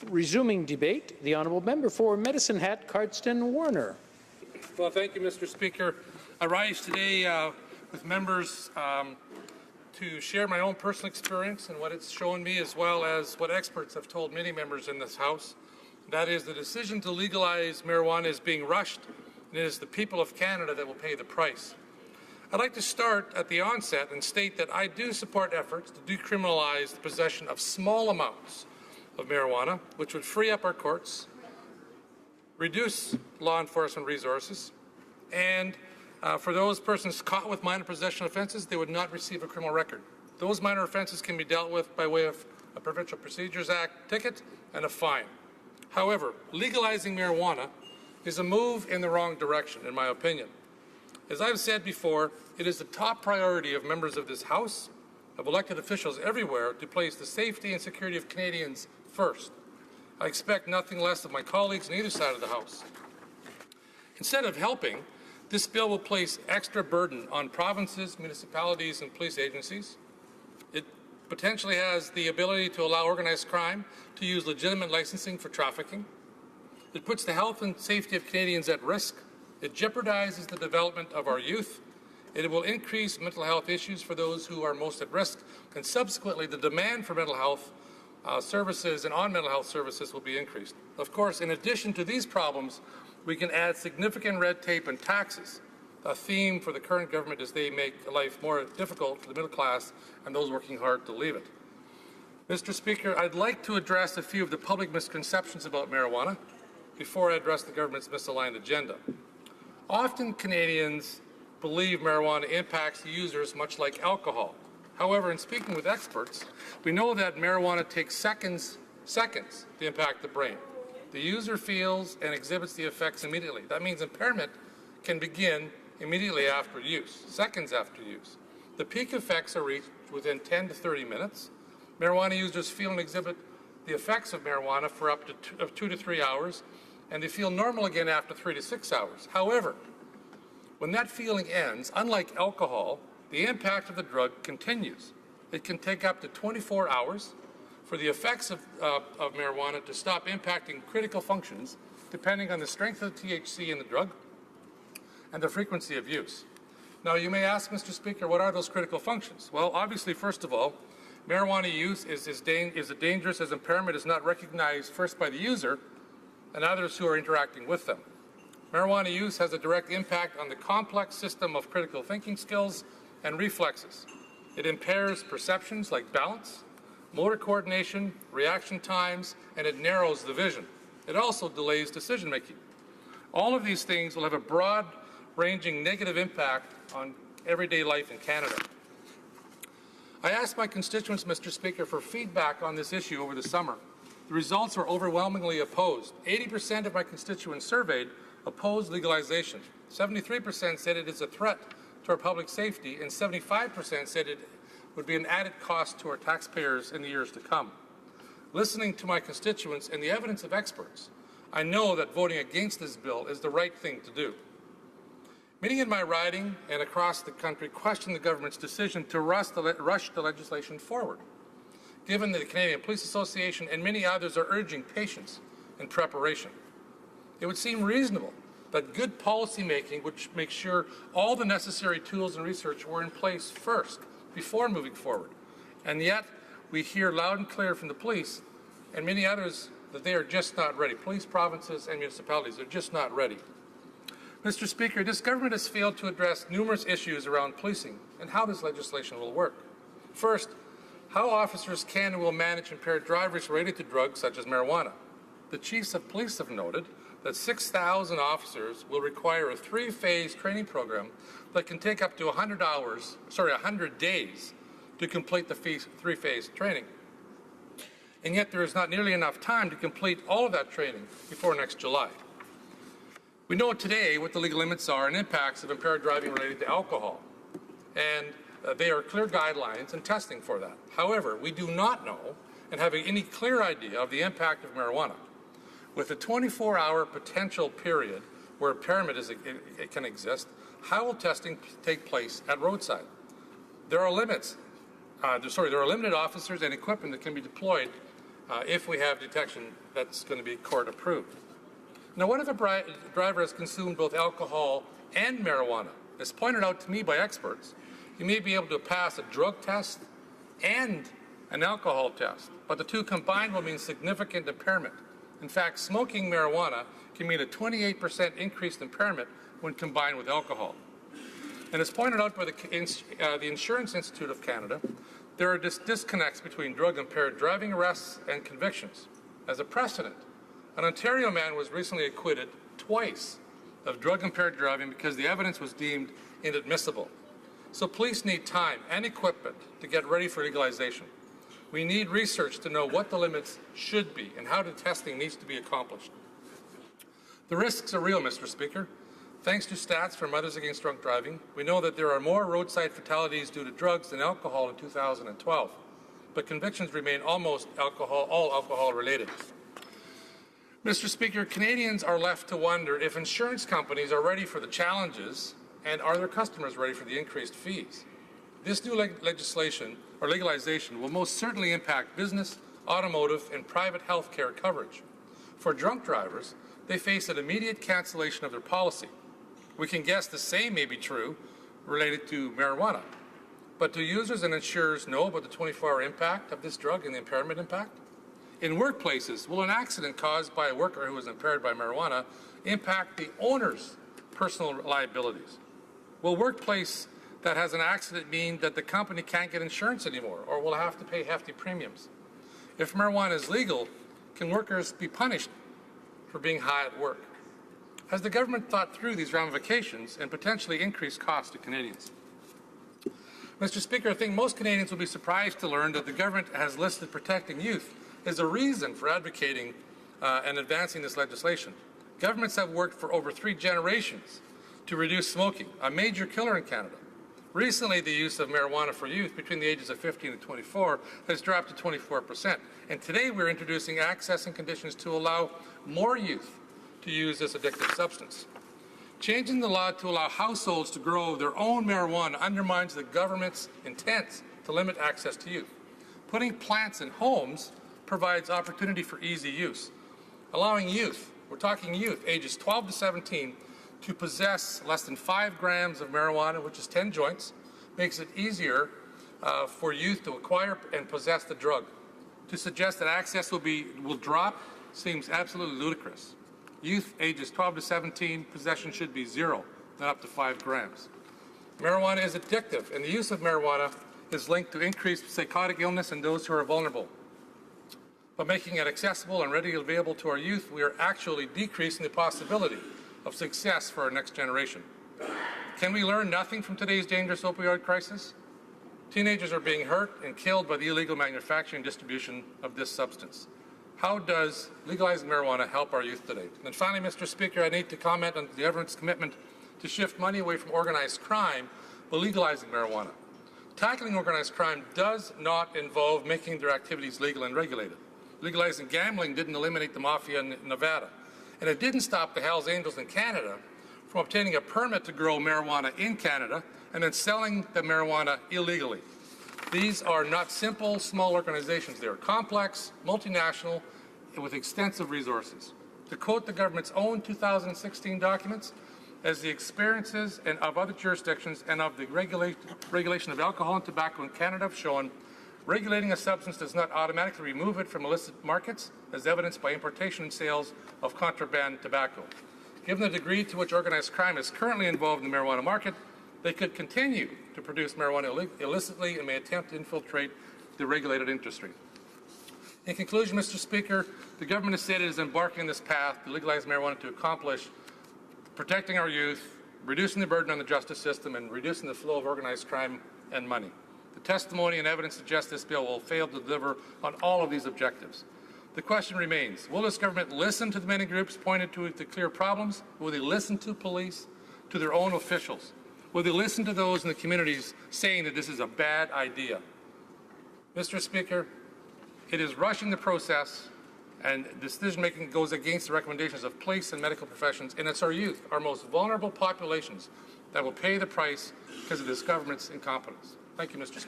Resuming debate, the honourable member for Medicine Hat, Cardston Warner. Well, thank you, Mr. Speaker. I rise today with members to share my own personal experience and what it's shown me, as well as what experts have told many members in this House. That is, the decision to legalize marijuana is being rushed, and it is the people of Canada that will pay the price. I'd like to start at the onset and state that I do support efforts to decriminalize the possession of small amounts of marijuana, which would free up our courts, reduce law enforcement resources, and for those persons caught with minor possession offences, they would not receive a criminal record. Those minor offences can be dealt with by way of a Provincial Procedures Act ticket and a fine. However, legalizing marijuana is a move in the wrong direction, in my opinion. As I've said before, it is the top priority of members of this House, of elected officials everywhere, to place the safety and security of Canadians first. I expect nothing less of my colleagues on either side of the House. Instead of helping, this bill will place extra burden on provinces, municipalities, and police agencies. It potentially has the ability to allow organized crime to use legitimate licensing for trafficking. It puts the health and safety of Canadians at risk. It jeopardizes the development of our youth. It will increase mental health issues for those who are most at risk, and subsequently the demand for mental health services and on mental health services will be increased. Of course, in addition to these problems, we can add significant red tape and taxes, a theme for the current government as they make life more difficult for the middle class and those working hard to leave it. Mr. Speaker, I'd like to address a few of the public misconceptions about marijuana before I address the government's misaligned agenda. Often Canadians believe marijuana impacts the users much like alcohol. However, in speaking with experts, we know that marijuana takes seconds to impact the brain. The user feels and exhibits the effects immediately. That means impairment can begin immediately after use, seconds after use. The peak effects are reached within 10 to 30 minutes. Marijuana users feel and exhibit the effects of marijuana for up to 2 to 3 hours, and they feel normal again after 3 to 6 hours. However, when that feeling ends, unlike alcohol, the impact of the drug continues. It can take up to 24 hours for the effects of marijuana to stop impacting critical functions, depending on the strength of the THC in the drug and the frequency of use. Now, you may ask, Mr. Speaker, what are those critical functions? Well, obviously, first of all, marijuana use is as dangerous as impairment is not recognized first by the user and others who are interacting with them. Marijuana use has a direct impact on the complex system of critical thinking skills and reflexes. It impairs perceptions like balance, motor coordination, reaction times, and it narrows the vision. It also delays decision-making. All of these things will have a broad-ranging negative impact on everyday life in Canada. I asked my constituents, Mr. Speaker, for feedback on this issue over the summer. The results were overwhelmingly opposed. 80% of my constituents surveyed opposed legalization. 73% said it is a threat to our public safety, and 75% said it would be an added cost to our taxpayers in the years to come. Listening to my constituents and the evidence of experts, I know that voting against this bill is the right thing to do. Many in my riding and across the country question the government's decision to rush the legislation forward, given that the Canadian Police Association and many others are urging patience and preparation. It would seem reasonable that good policy making would make sure all the necessary tools and research were in place first, before moving forward. And yet, we hear loud and clear from the police and many others that they are just not ready. Police, provinces, and municipalities are just not ready. Mr. Speaker, this government has failed to address numerous issues around policing and how this legislation will work. First, how officers can and will manage impaired drivers related to drugs such as marijuana. The chiefs of police have noted that 6,000 officers will require a 3-phase training program that can take up to 100 days to complete the 3-phase training. And yet there is not nearly enough time to complete all of that training before next July. We know today what the legal limits are and impacts of impaired driving related to alcohol, and there are clear guidelines and testing for that. However, we do not know and have any clear idea of the impact of marijuana. With a 24-hour potential period where impairment can exist, how will testing take place at roadside? There are limits. There are limited officers and equipment that can be deployed if we have detection that's going to be court approved. Now, what if a driver has consumed both alcohol and marijuana? As pointed out to me by experts, you may be able to pass a drug test and an alcohol test, but the two combined will mean significant impairment. In fact, smoking marijuana can mean a 28% increased impairment when combined with alcohol. And as pointed out by the Insurance Institute of Canada, there are disconnects between drug-impaired driving arrests and convictions. As a precedent, an Ontario man was recently acquitted twice of drug-impaired driving because the evidence was deemed inadmissible. So police need time and equipment to get ready for legalization. We need research to know what the limits should be and how the testing needs to be accomplished. The risks are real, Mr. Speaker. Thanks to stats from Mothers Against Drunk Driving, we know that there are more roadside fatalities due to drugs than alcohol in 2012, but convictions remain almost all alcohol related. Mr. Speaker, Canadians are left to wonder if insurance companies are ready for the challenges and are their customers ready for the increased fees. This new legislation or legalization will most certainly impact business, automotive, and private health care coverage. For drunk drivers, they face an immediate cancellation of their policy. We can guess the same may be true related to marijuana. But do users and insurers know about the 24-hour impact of this drug and the impairment impact? In workplaces, will an accident caused by a worker who is impaired by marijuana impact the owner's personal liabilities? Will workplace that has an accident mean that the company can't get insurance anymore, or will have to pay hefty premiums? If marijuana is legal, can workers be punished for being high at work? Has the government thought through these ramifications and potentially increased costs to Canadians? Mr. Speaker, I think most Canadians will be surprised to learn that the government has listed protecting youth as a reason for advocating and advancing this legislation. Governments have worked for over 3 generations to reduce smoking, a major killer in Canada. Recently, the use of marijuana for youth between the ages of 15 and 24 has dropped to 24%. And today we're introducing access and conditions to allow more youth to use this addictive substance. Changing the law to allow households to grow their own marijuana undermines the government's intent to limit access to youth. Putting plants in homes provides opportunity for easy use. Allowing youth, we're talking youth, ages 12 to 17, to possess less than 5 grams of marijuana, which is 10 joints, makes it easier for youth to acquire and possess the drug. To suggest that access will drop seems absolutely ludicrous. Youth ages 12 to 17, possession should be 0, not up to 5 grams. Marijuana is addictive, and the use of marijuana is linked to increased psychotic illness in those who are vulnerable. By making it accessible and readily available to our youth, we are actually decreasing the possibility of success for our next generation. Can we learn nothing from today's dangerous opioid crisis? Teenagers are being hurt and killed by the illegal manufacturing and distribution of this substance. How does legalizing marijuana help our youth today? And finally, Mr. Speaker, I need to comment on the government's commitment to shift money away from organized crime by legalizing marijuana. Tackling organized crime does not involve making their activities legal and regulated. Legalizing gambling didn't eliminate the mafia in Nevada, and it didn't stop the Hells Angels in Canada from obtaining a permit to grow marijuana in Canada and then selling the marijuana illegally. These are not simple, small organizations. They are complex, multinational, and with extensive resources. To quote the government's own 2016 documents, as the experiences of other jurisdictions and of the regulation of alcohol and tobacco in Canada have shown, regulating a substance does not automatically remove it from illicit markets, as evidenced by importation and sales of contraband tobacco. Given the degree to which organized crime is currently involved in the marijuana market, they could continue to produce marijuana illicitly and may attempt to infiltrate the regulated industry. In conclusion, Mr. Speaker, the government has said it is embarking on this path to legalize marijuana to accomplish protecting our youth, reducing the burden on the justice system, and reducing the flow of organized crime and money. The testimony and evidence suggests this bill will fail to deliver on all of these objectives. The question remains, will this government listen to the many groups pointed to the clear problems? Will they listen to police, to their own officials? Will they listen to those in the communities saying that this is a bad idea? Mr. Speaker, it is rushing the process, and decision-making goes against the recommendations of police and medical professions, and it's our youth, our most vulnerable populations, that will pay the price because of this government's incompetence. Thank you, Mr. Speaker.